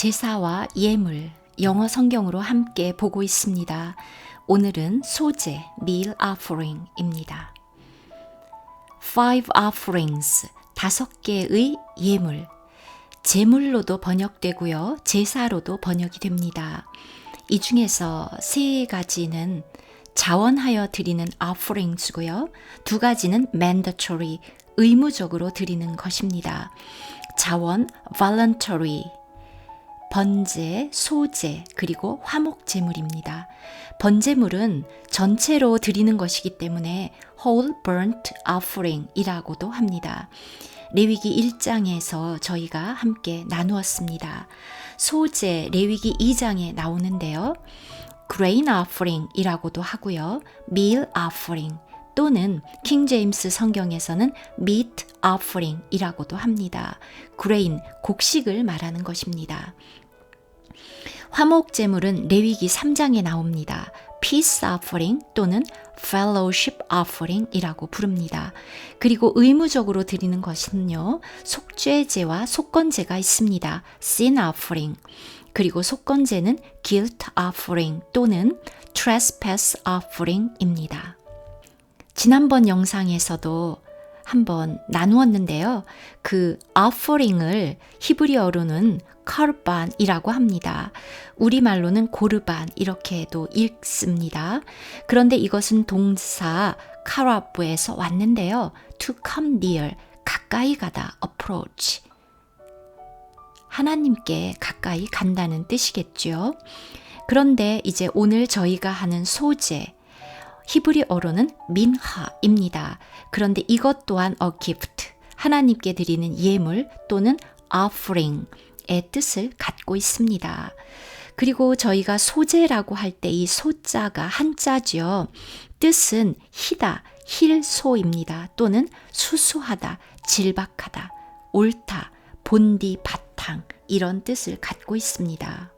제사와 예물, 영어 성경으로 함께 보고 있습니다. 오늘은 소제, meal offering입니다. 5 offerings, 5개의 예물. 제물로도 번역되고요. 제사로도 번역이 됩니다. 이 중에서 3가지는 자원하여 드리는 offerings고요. 2가지는 mandatory, 의무적으로 드리는 것입니다. 자원, voluntary, 번제, 소제, 그리고 화목제물입니다. 번제물은 전체로 드리는 것이기 때문에 whole burnt offering이라고도 합니다. 레위기 1장에서 저희가 함께 나누었습니다. 소제, 레위기 2장에 나오는데요. grain offering이라고도 하고요. meal offering 또는 킹 제임스 성경에서는 meat offering이라고도 합니다. grain, 곡식을 말하는 것입니다. 화목제물은 레위기 3장에 나옵니다. peace offering 또는 fellowship offering이라고 부릅니다. 그리고 의무적으로 드리는 것은요. 속죄제와 속건제가 있습니다. sin offering. 그리고 속건제는 guilt offering 또는 trespass offering입니다. 지난번 영상에서도 한번 나누었는데요. 그 offering을 히브리어로는 카르반이라고 합니다. 우리말로는 고르반 이렇게도 읽습니다. 그런데 이것은 동사 카라브에서 왔는데요. to come near, 가까이 가다, approach. 하나님께 가까이 간다는 뜻이겠죠. 그런데 이제 오늘 저희가 하는 소제, 히브리어로는 민하입니다. 그런데 이것 또한 a gift, 하나님께 드리는 예물 또는 offering의 뜻을 갖고 있습니다. 그리고 저희가 소제라고 할 때 이 소자가 한자죠. 뜻은 희다, 힐소입니다. 또는 수수하다, 질박하다, 옳다, 본디, 바탕 이런 뜻을 갖고 있습니다.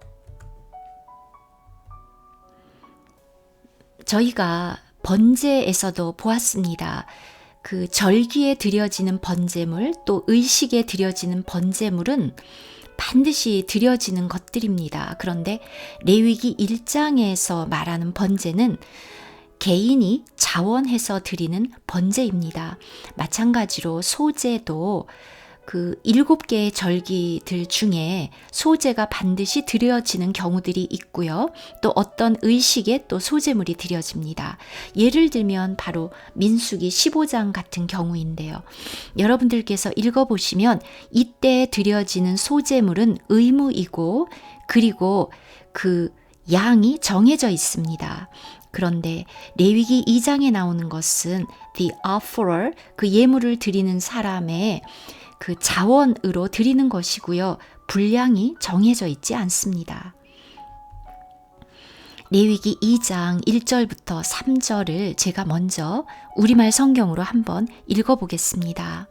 저희가 번제에서도 보았습니다. 그 절기에 드려지는 번제물 또 의식에 드려지는 번제물은 반드시 드려지는 것들입니다. 그런데 레위기 1장에서 말하는 번제는 개인이 자원해서 드리는 번제입니다. 마찬가지로 소제도 그 7개의 절기들 중에 소제가 반드시 드려지는 경우들이 있고요. 또 어떤 의식에 또 소제물이 드려집니다. 예를 들면 바로 민수기 15장 같은 경우인데요. 여러분들께서 읽어보시면 이때 드려지는 소제물은 의무이고 그리고 그 양이 정해져 있습니다. 그런데 레위기 2장에 나오는 것은 the offerer, 그 예물을 드리는 사람의 그 자원으로 드리는 것이고요. 분량이 정해져 있지 않습니다. 레위기 2장 1절부터 3절을 제가 먼저 우리말 성경으로 한번 읽어보겠습니다.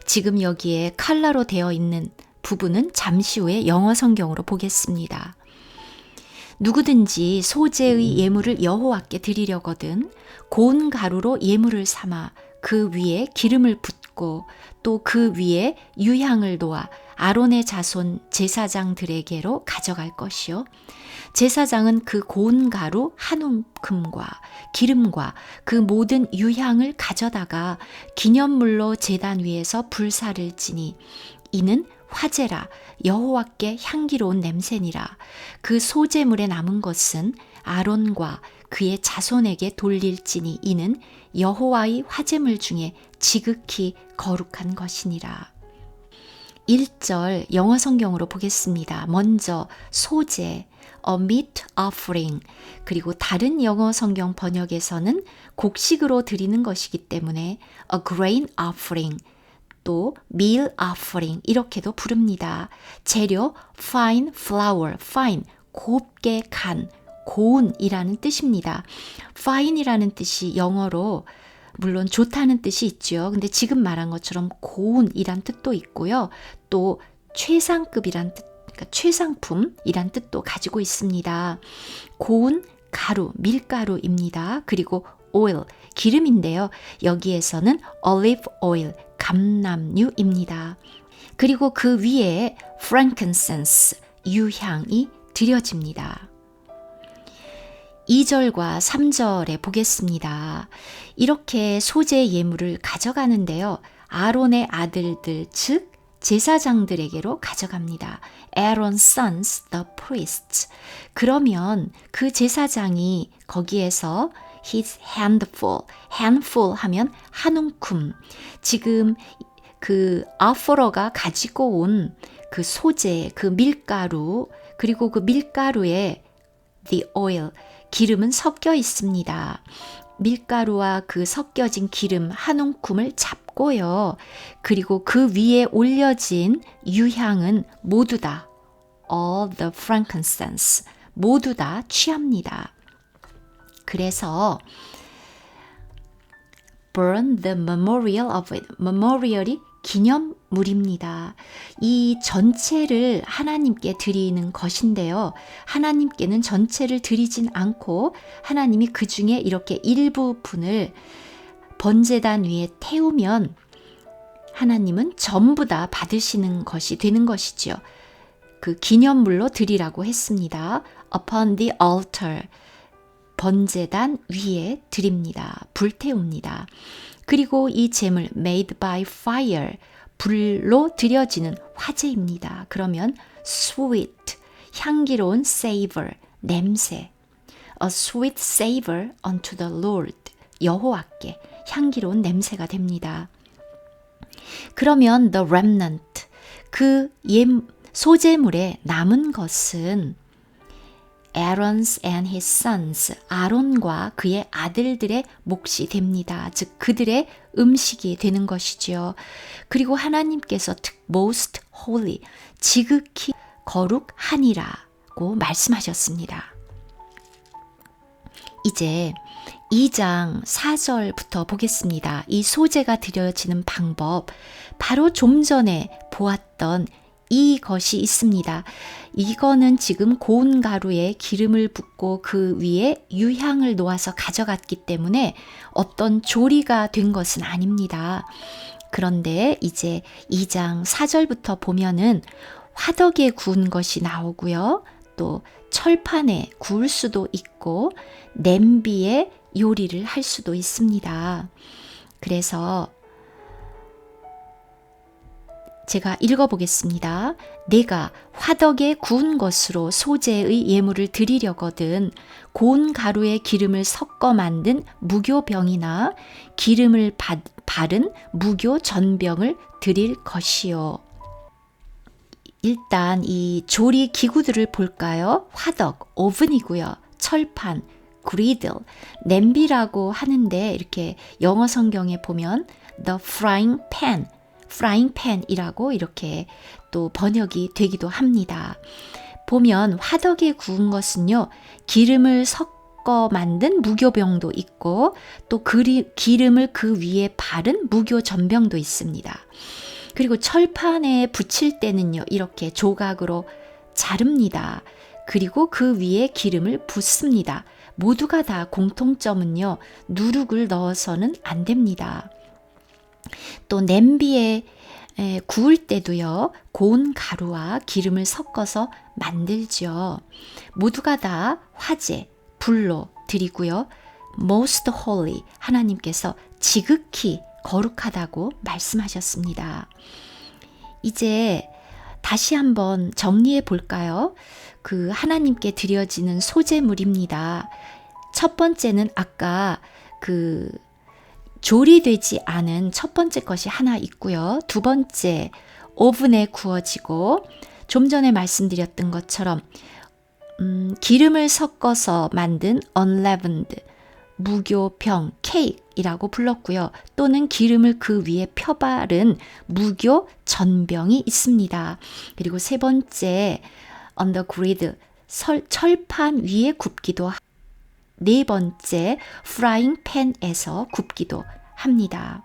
지금 여기에 칼라로 되어 있는 부분은 잠시 후에 영어 성경으로 보겠습니다. 누구든지 소제의 예물을 여호와께 드리려거든 고운 가루로 예물을 삼아 그 위에 기름을 붓고 또 그 위에 유향을 놓아 아론의 자손 제사장들에게로 가져갈 것이요. 제사장은 그 고운 가루 한 움큼과 기름과 그 모든 유향을 가져다가 기념물로 제단 위에서 불사를 지니 이는 화제라 여호와께 향기로운 냄새니라. 그 소제물에 남은 것은 아론과 그의 자손에게 돌릴지니 이는 여호와의 화제물 중에 지극히 거룩한 것이니라. 1절 영어 성경으로 보겠습니다. 먼저 소제, a meat offering, 그리고 다른 영어 성경 번역에서는 곡식으로 드리는 것이기 때문에 a grain offering, 또 meal offering 이렇게도 부릅니다. 재료 fine flour, fine, 곱게 간, 고운이라는 뜻입니다. fine이라는 뜻이 영어로 물론 좋다는 뜻이 있죠. 근데 지금 말한 것처럼 고운이란 뜻도 있고요. 또 최상급이란 뜻, 그러니까 최상품이란 뜻도 가지고 있습니다. 고운 가루, 밀가루입니다. 그리고 oil, 기름인데요. 여기에서는 olive oil, 감람유입니다. 그리고 그 위에 frankincense, 유향이 드려집니다. 2절과 3절에 보겠습니다. 이렇게 소재 예물을 가져가는데요. 아론의 아들들 즉 제사장들에게로 가져갑니다. Aaron's sons, the priests. 그러면 그 제사장이 거기에서 his handful 하면 한 움큼. 지금 그 아포러가 가지고 온 그 소재, 그 밀가루, 그리고 그 밀가루에 the oil, 기름은 섞여 있습니다. 밀가루와 그 섞여진 기름 한 움큼을 잡고요. 그리고 그 위에 올려진 유향은 모두 다 all the frankincense, 모두 다 취합니다. 그래서 burn the memorial of it, memorial이 기념물입니다. 이 전체를 하나님께 드리는 것인데요. 하나님께는 전체를 드리진 않고 하나님이 그 중에 이렇게 일부분을 번제단 위에 태우면 하나님은 전부 다 받으시는 것이 되는 것이죠. 그 기념물로 드리라고 했습니다. Upon the altar, 번제단 위에 드립니다. 불태웁니다. 그리고 이 제물 made by fire, 불로 드려지는 화제입니다. 그러면 sweet, 향기로운 savor, 냄새. A sweet savor unto the Lord, 여호와께 향기로운 냄새가 됩니다. 그러면 the remnant, 그 소제물에 남은 것은 Aaron's and his sons, 아론과 그의 아들들의 몫이 됩니다. 즉 그들의 음식이 되는 것이죠. 그리고 하나님께서 most holy, 지극히 거룩하니라고 말씀하셨습니다. 이제 2장 4절부터 보겠습니다. 이 소재가 드려지는 방법, 바로 좀 전에 보았던 이것이 있습니다. 이거는 지금 고운 가루에 기름을 붓고 그 위에 유향을 놓아서 가져갔기 때문에 어떤 조리가 된 것은 아닙니다. 그런데 이제 2장 4절부터 보면은 화덕에 구운 것이 나오고요. 또 철판에 구울 수도 있고 냄비에 요리를 할 수도 있습니다. 그래서 제가 읽어보겠습니다. 내가 화덕에 구운 것으로 소재의 예물을 드리려거든 고운 가루에 기름을 섞어 만든 무교병이나 기름을 바른 무교 전병을 드릴 것이요. 일단 이 조리 기구들을 볼까요? 화덕, 오븐이고요. 철판, griddle, 냄비라고 하는데 이렇게 영어 성경에 보면 the frying pan이라고 이렇게 또 번역이 되기도 합니다. 보면 화덕에 구운 것은요, 기름을 섞어 만든 무교병도 있고 또 기름을 그 위에 바른 무교 전병도 있습니다. 그리고 철판에 붙일 때는요, 이렇게 조각으로 자릅니다. 그리고 그 위에 기름을 붓습니다. 모두가 다 공통점은요, 누룩을 넣어서는 안 됩니다. 또 냄비에 구울 때도요, 고운 가루와 기름을 섞어서 만들죠. 모두가 다 화제, 불로 드리고요. most holy, 하나님께서 지극히 거룩하다고 말씀하셨습니다. 이제 다시 한번 정리해 볼까요? 그 하나님께 드려지는 소제물입니다. 첫 번째는 아까 그 조리되지 않은 첫 번째 것이 하나 있고요. 두 번째, 오븐에 구워지고 좀 전에 말씀드렸던 것처럼 기름을 섞어서 만든 unleavened, 무교병, 케이크이라고 불렀고요. 또는 기름을 그 위에 펴바른 무교 전병이 있습니다. 그리고 세 번째, on the grid, 철판 위에 굽기도 합니다. 네 번째, 프라잉 팬에서 굽기도 합니다.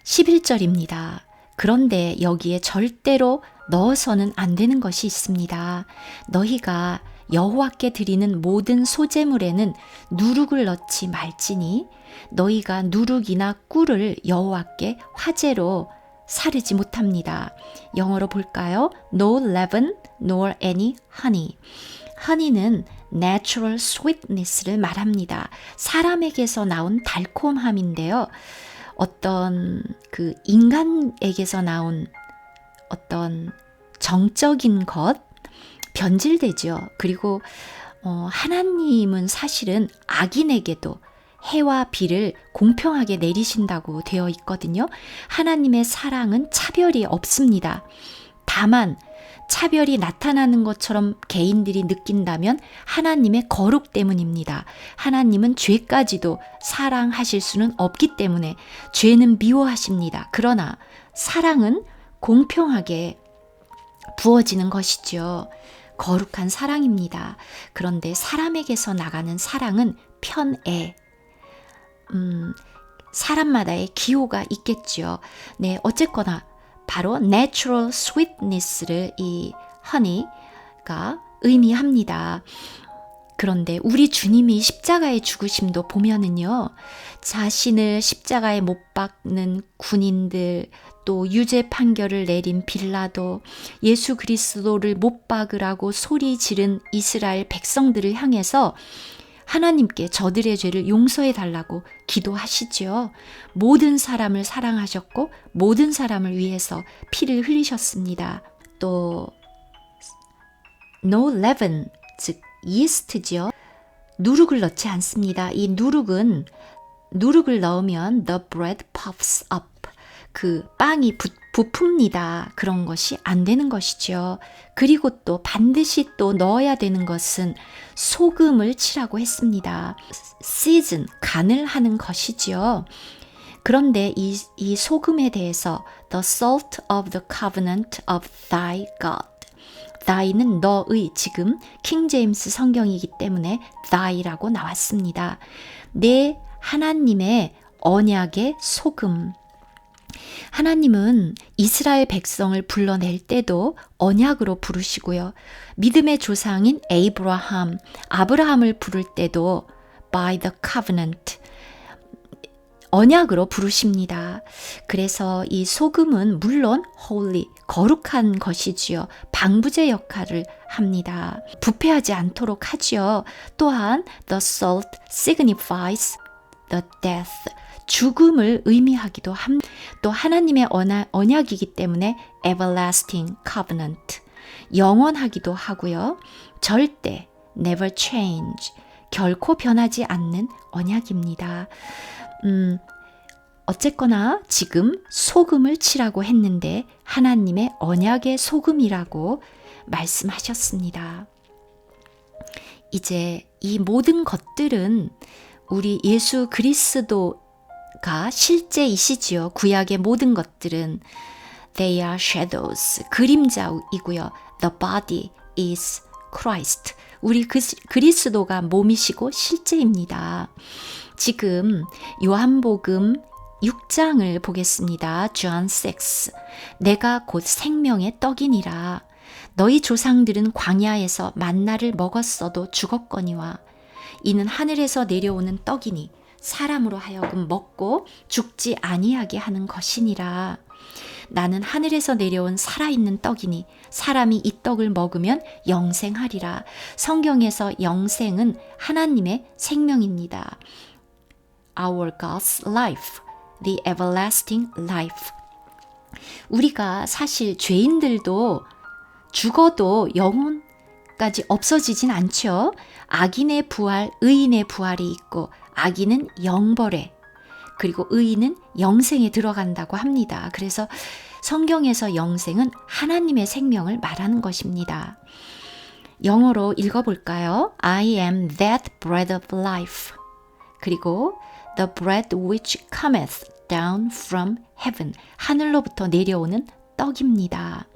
11절입니다. 그런데 여기에 절대로 넣어서는 안 되는 것이 있습니다. 너희가 여호와께 드리는 모든 소제물에는 누룩을 넣지 말지니 너희가 누룩이나 꿀을 여호와께 화제로 사르지 못합니다. 영어로 볼까요? No leaven nor any honey. honey는 natural sweetness를 말합니다. 사람에게서 나온 달콤함인데요. 어떤 그 인간에게서 나온 어떤 정적인 것, 변질되죠. 그리고 하나님은 사실은 악인에게도 해와 비를 공평하게 내리신다고 되어 있거든요. 하나님의 사랑은 차별이 없습니다. 다만 차별이 나타나는 것처럼 개인들이 느낀다면 하나님의 거룩 때문입니다. 하나님은 죄까지도 사랑하실 수는 없기 때문에 죄는 미워하십니다. 그러나 사랑은 공평하게 부어지는 것이죠. 거룩한 사랑입니다. 그런데 사람에게서 나가는 사랑은 편애. 사람마다의 기호가 있겠죠. 네, 어쨌거나 바로 natural sweetness를 이 honey가 의미합니다. 그런데 우리 주님이 십자가의 죽으심도 보면은요, 자신을 십자가에 못 박는 군인들, 또 유죄 판결을 내린 빌라도, 예수 그리스도를 못 박으라고 소리 지른 이스라엘 백성들을 향해서 하나님께 저들의 죄를 용서해 달라고 기도하시죠. 모든 사람을 사랑하셨고 모든 사람을 위해서 피를 흘리셨습니다. 또 no leaven, 즉 이스트죠. 누룩을 넣지 않습니다. 이 누룩을 넣으면 the bread puffs up. 그 빵이 부풉니다. 그런 것이 안 되는 것이죠. 그리고 또 반드시 또 넣어야 되는 것은 소금을 치라고 했습니다. season, 간을 하는 것이죠. 그런데 이 소금에 대해서 the salt of the covenant of thy God. thy는 너의, 지금 킹제임스 성경이기 때문에 thy라고 나왔습니다. 내 하나님의 언약의 소금. 하나님은 이스라엘 백성을 불러낼 때도 언약으로 부르시고요. 믿음의 조상인 아브라함을 부를 때도 by the covenant, 언약으로 부르십니다. 그래서 이 소금은 물론 holy, 거룩한 것이지요. 방부제 역할을 합니다. 부패하지 않도록 하지요. 또한 the salt signifies the death, 죽음을 의미하기도 합니다. 또 하나님의 언약이기 때문에 everlasting covenant, 영원하기도 하고요. 절대 never change, 결코 변하지 않는 언약입니다. 어쨌거나 지금 소금을 치라고 했는데 하나님의 언약의 소금이라고 말씀하셨습니다. 이제 이 모든 것들은 우리 예수 그리스도가 실제이시지요. 구약의 모든 것들은 they are shadows, 그림자이고요. The body is Christ. 우리 그리스도가 몸이시고 실제입니다. 지금 요한복음 6장을 보겠습니다. John 6. 내가 곧 생명의 떡이니라. 너희 조상들은 광야에서 만나를 먹었어도 죽었거니와 이는 하늘에서 내려오는 떡이니 사람으로 하여금 먹고 죽지 아니하게 하는 것이니라. 나는 하늘에서 내려온 살아있는 떡이니 사람이 이 떡을 먹으면 영생하리라. 성경에서 영생은 하나님의 생명입니다. Our God's life, the everlasting life. 우리가 사실 죄인들도 죽어도 영혼까지 없어지진 않죠. 악인의 부활, 의인의 부활이 있고 악인은 영벌에, 그리고 의인은 영생에 들어간다고 합니다. 그래서 성경에서 영생은 하나님의 생명을 말하는 것입니다. 영어로 읽어볼까요? I am that bread of life. 그리고 the bread which cometh down from heaven. 하늘로부터 내려오는 떡입니다.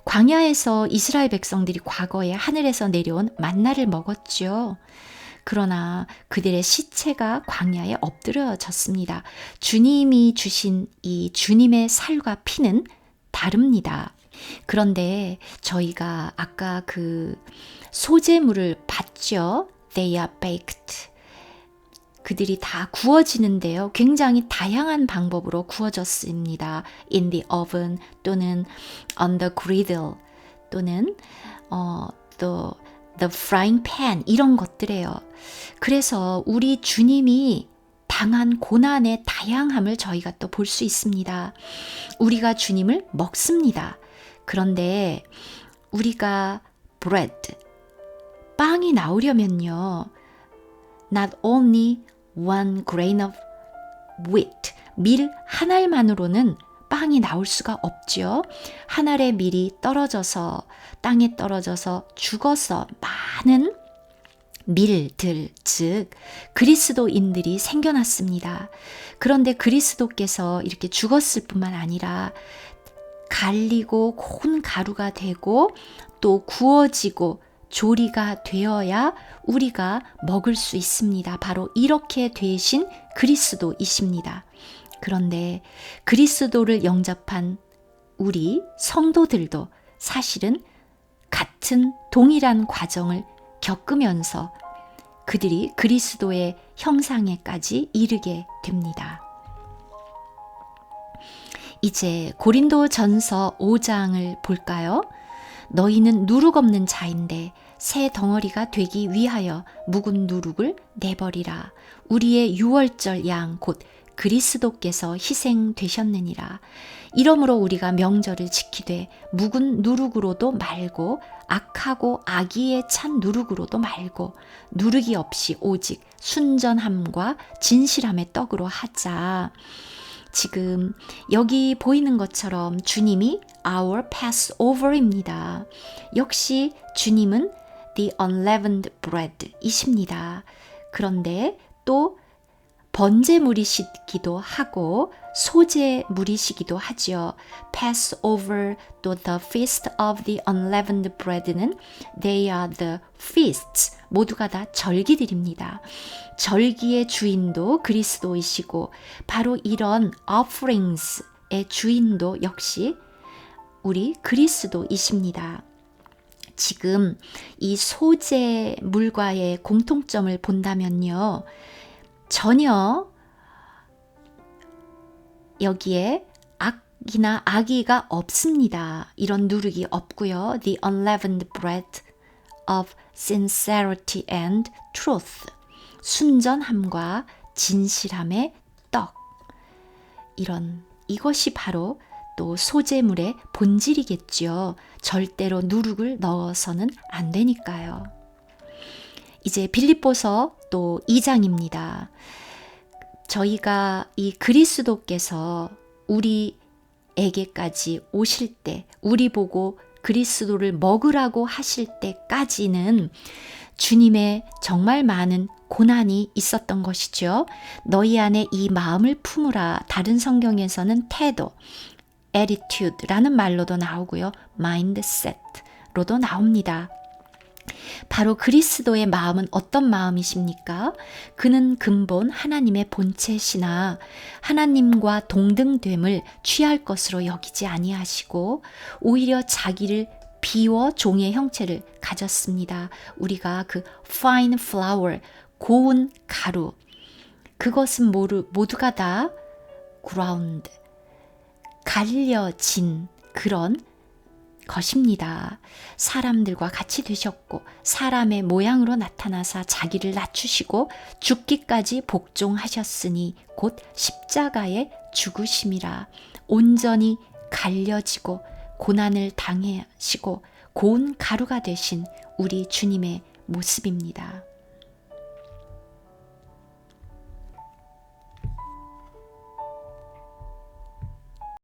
광야에서 이스라엘 백성들이 과거에 하늘에서 내려온 만나를 먹었죠. 그러나 그들의 시체가 광야에 엎드려졌습니다. 주님이 주신 이 주님의 살과 피는 다릅니다. 그런데 저희가 아까 그 소제물을 봤죠. They are baked. 그들이 다 구워지는데요. 굉장히 다양한 방법으로 구워졌습니다. In the oven 또는 on the griddle 또는 또 the frying pan 이런 것들이에요. 그래서 우리 주님이 당한 고난의 다양함을 저희가 또 볼 수 있습니다. 우리가 주님을 먹습니다. 그런데 우리가 bread, 빵이 나오려면요. Not only one grain of wheat, 밀 한 알만으로는 빵이 나올 수가 없죠. 한 알의 밀이 떨어져서 땅에 떨어져서 죽어서 많은 밀들, 즉 그리스도인들이 생겨났습니다. 그런데 그리스도께서 이렇게 죽었을 뿐만 아니라 갈리고 고운 가루가 되고 또 구워지고 조리가 되어야 우리가 먹을 수 있습니다. 바로 이렇게 되신 그리스도이십니다. 그런데 그리스도를 영접한 우리 성도들도 사실은 같은 동일한 과정을 겪으면서 그들이 그리스도의 형상에까지 이르게 됩니다. 이제 고린도전서 5장을 볼까요? 너희는 누룩 없는 자인데 새 덩어리가 되기 위하여 묵은 누룩을 내버리라. 우리의 유월절 양 곧 그리스도께서 희생되셨느니라. 이러므로 우리가 명절을 지키되 묵은 누룩으로도 말고 악하고 악의에 찬 누룩으로도 말고 누룩이 없이 오직 순전함과 진실함의 떡으로 하자. 지금 여기 보이는 것처럼 주님이 our Passover입니다. 역시 주님은 the unleavened bread 이십니다. 그런데 또 번제물이시기도 하고 소제물이시기도 하지요. Passover 또 the Feast of the Unleavened Bread는 they are the feasts. 모두가 다 절기들입니다. 절기의 주인도 그리스도이시고 바로 이런 offerings의 주인도 역시 우리 그리스도이십니다. 지금 이 소제물과의 공통점을 본다면요. 전혀 여기에 악이나 악의가 없습니다. 이런 누룩이 없고요. The unleavened bread of sincerity and truth. 순전함과 진실함의 떡. 이것이 바로 또 소제물의 본질이겠죠. 절대로 누룩을 넣어서는 안 되니까요. 이제 빌립보서 또 2장입니다. 저희가 이 그리스도께서 우리에게까지 오실 때, 우리 보고 그리스도를 먹으라고 하실 때까지는 주님의 정말 많은 고난이 있었던 것이죠. 너희 안에 이 마음을 품으라. 다른 성경에서는 태도, attitude라는 말로도 나오고요. mindset로도 나옵니다. 바로 그리스도의 마음은 어떤 마음이십니까? 그는 근본 하나님의 본체시나 하나님과 동등됨을 취할 것으로 여기지 아니하시고 오히려 자기를 비워 종의 형체를 가졌습니다. 우리가 그 fine flour, 고운 가루, 그것은 모두가 다 ground, 갈려진 그런 것입니다. 사람들과 같이 되셨고 사람의 모양으로 나타나사 자기를 낮추시고 죽기까지 복종하셨으니 곧 십자가에 죽으심이라. 온전히 갈려지고 고난을 당하시고 고운 가루가 되신 우리 주님의 모습입니다.